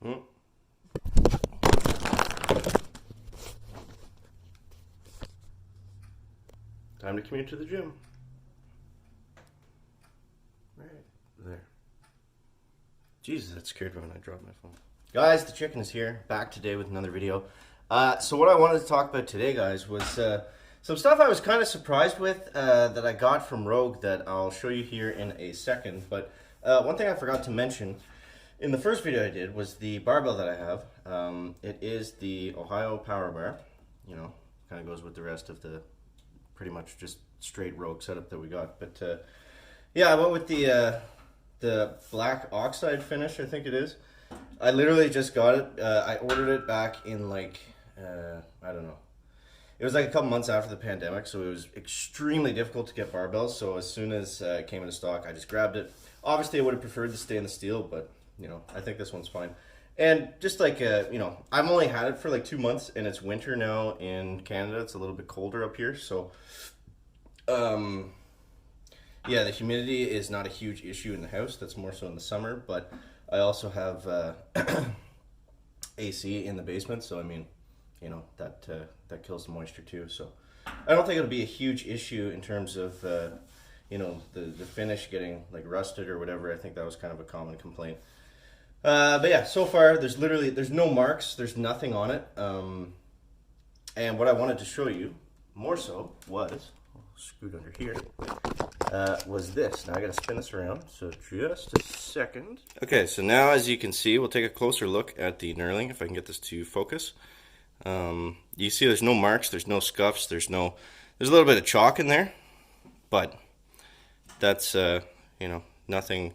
Mm. Time to commute to the gym. Right there. Jesus, that scared me when I dropped my phone. Guys, the chicken is here, back today with another video. So what I wanted to talk about today, guys, was some stuff I was kind of surprised with that I got from Rogue that I'll show you here in a second. But one thing I forgot to mention in the first video I did was the barbell that I have. It is the Ohio Power Bar. You know, kind of goes with the rest of the pretty much just straight Rogue setup that we got. But yeah, I went with the black oxide finish, I think it is. I literally just got it. I ordered it back in like, I don't know. It was like a couple months after the pandemic, so it was extremely difficult to get barbells. So as soon as it came into stock, I just grabbed it. Obviously, I would have preferred to stay in the steel, but you know, I think this one's fine. And just like, you know, I've only had it for like 2 months, and it's winter now in Canada. It's a little bit colder up here, so yeah, the humidity is not a huge issue in the house. That's more so in the summer, but I also have AC in the basement, so I mean, you know, that kills the moisture too. So I don't think it'll be a huge issue in terms of you know, the finish getting like rusted or whatever. I think that was kind of a common complaint. But yeah, so far there's no marks, there's nothing on it. And what I wanted to show you more so was, I'll scoot under here, was this. Now I gotta spin this around, so just a second. Okay, so now as you can see, we'll take a closer look at the knurling, if I can get this to focus. You see there's no marks, there's no scuffs, there's a little bit of chalk in there, but that's, you know, nothing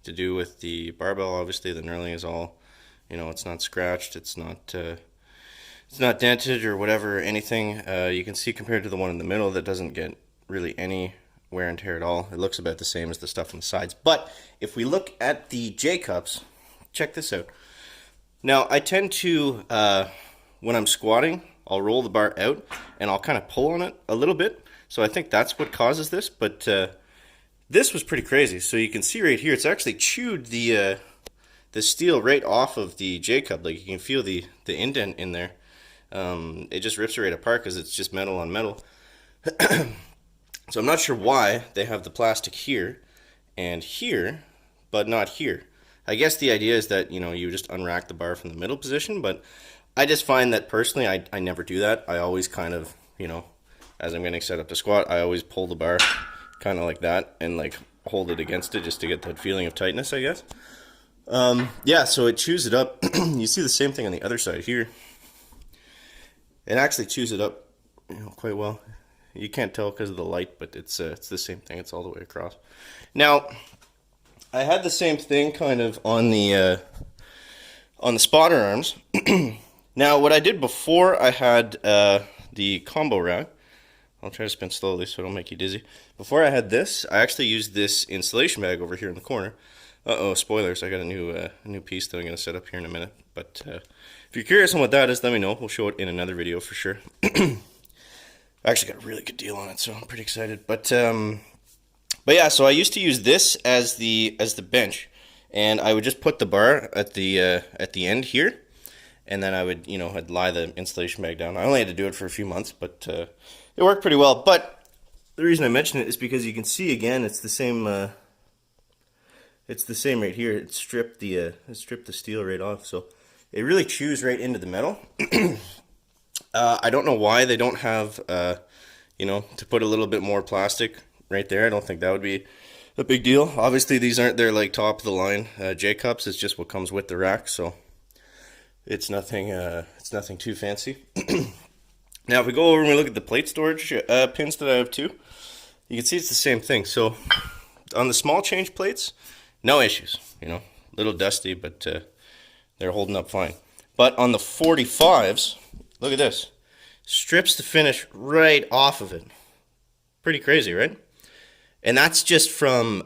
to do with the barbell. Obviously the knurling is all, you know, it's not scratched, it's not dented or whatever, anything. You can see compared to the one in the middle that doesn't get really any wear and tear at all. It looks about the same as the stuff on the sides. But if we look at the J-cups, check this out. Now I tend to, when I'm squatting, I'll roll the bar out and I'll kind of pull on it a little bit. So I think that's what causes this, but this was pretty crazy. So you can see right here, it's actually chewed the steel right off of the J-cup. Like you can feel the indent in there. It just rips it right apart because it's just metal on metal. So I'm not sure why they have the plastic here and here, but not here. I guess the idea is that, you know, you just unrack the bar from the middle position, but I just find that personally I never do that. I always kind of, you know, as I'm getting set up to squat, I always pull the bar kind of like that and like hold it against it just to get that feeling of tightness, I guess. Yeah, so it chews it up. You see the same thing on the other side here. It actually chews it up, you know, quite well. You can't tell because of the light, but it's the same thing. It's all the way across. Now, I had the same thing kind of on the spotter arms. Now, what I did before I had the combo rack, I'll try to spin slowly so I don't make you dizzy. Before I had this, I actually used this installation bag over here in the corner. Uh-oh, spoilers, I got a new piece that I'm going to set up here in a minute. But if you're curious on what that is, let me know. We'll show it in another video for sure. I actually got a really good deal on it, so I'm pretty excited. But yeah, so I used to use this as the bench, and I would just put the bar at the end here, and then I would, you know, I'd lie the installation bag down. I only had to do it for a few months, but it worked pretty well. But the reason I mention it is because you can see again, it's the same. It's the same right here. It stripped the steel right off, so it really chews right into the metal. I don't know why they don't have, you know, to put a little bit more plastic right there. I don't think that would be a big deal. Obviously, these aren't their like top of the line J-cups. It's just what comes with the rack, so it's nothing too fancy. Now, if we go over and we look at the plate storage pins that I have too, you can see it's the same thing. So on the small change plates, no issues. You know, a little dusty, but they're holding up fine. But on the 45s, look at this. Strips the finish right off of it. Pretty crazy, right? And that's just from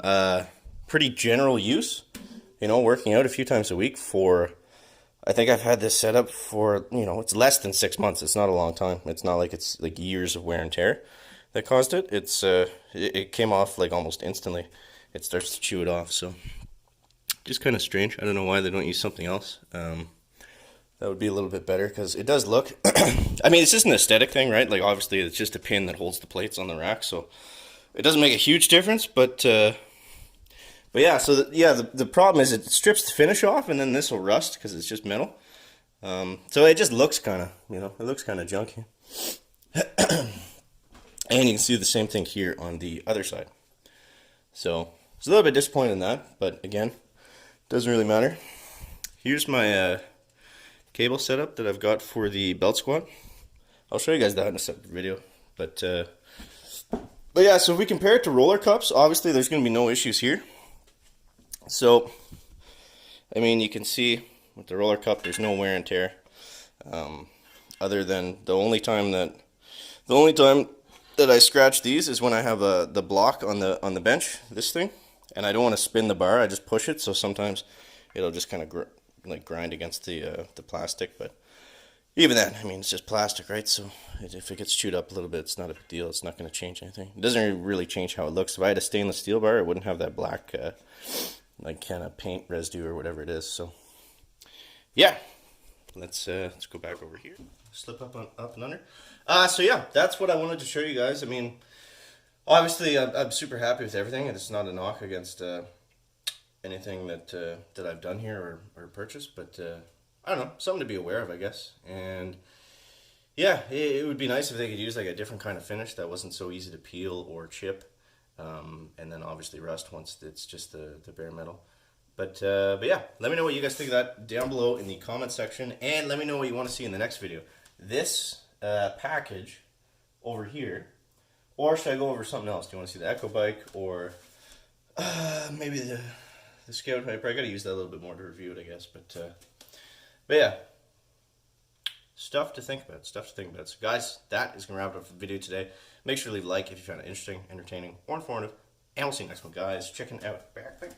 pretty general use. You know, working out a few times a week for, I think I've had this set up for, you know, it's less than 6 months. It's not a long time. It's not like it's like years of wear and tear that caused it. It came off like almost instantly. It starts to chew it off. So just kind of strange. I don't know why they don't use something else. That would be a little bit better because it does look. I mean, it's just an aesthetic thing, right? Like obviously, it's just a pin that holds the plates on the rack, so it doesn't make a huge difference. But yeah. So the problem is it strips the finish off, and then this will rust because it's just metal. So it just looks kind of, it looks kind of junky. And you can see the same thing here on the other side. So it's a little bit disappointed in that, but again, doesn't really matter. Here's my cable setup that I've got for the belt squat. I'll show you guys that in a separate video. But yeah, so if we compare it to roller cups, obviously there's going to be no issues here. So, I mean, you can see with the roller cup, there's no wear and tear. Other than the only time that I scratch these is when I have the block on the bench, this thing, and I don't want to spin the bar. I just push it, so sometimes it'll just kind of grind against the plastic. But even then, I mean, it's just plastic, right? So if it gets chewed up a little bit, it's not a big deal. It's not going to change anything. It doesn't really change how it looks. If I had a stainless steel bar, it wouldn't have that black like kind of paint residue or whatever it is. So yeah, let's go back over here. Slip up and under. So yeah, that's what I wanted to show you guys. I mean, obviously I'm super happy with everything, and it's not a knock against anything that I've done here or purchased, but I don't know, something to be aware of, I guess. And yeah, it would be nice if they could use like a different kind of finish that wasn't so easy to peel or chip, and then obviously rust once it's just the bare metal. But yeah, let me know what you guys think of that down below in the comment section, and let me know what you want to see in the next video. This package over here, or should I go over something else? Do you want to see the Echo Bike, or maybe the Scout Hyper? I got to use that a little bit more to review it, I guess. But yeah, stuff to think about. Stuff to think about. So guys, that is gonna wrap it up for the video today. Make sure to leave a like if you found it interesting, entertaining, or informative, and we'll see you next one, guys. Checking out Backpack.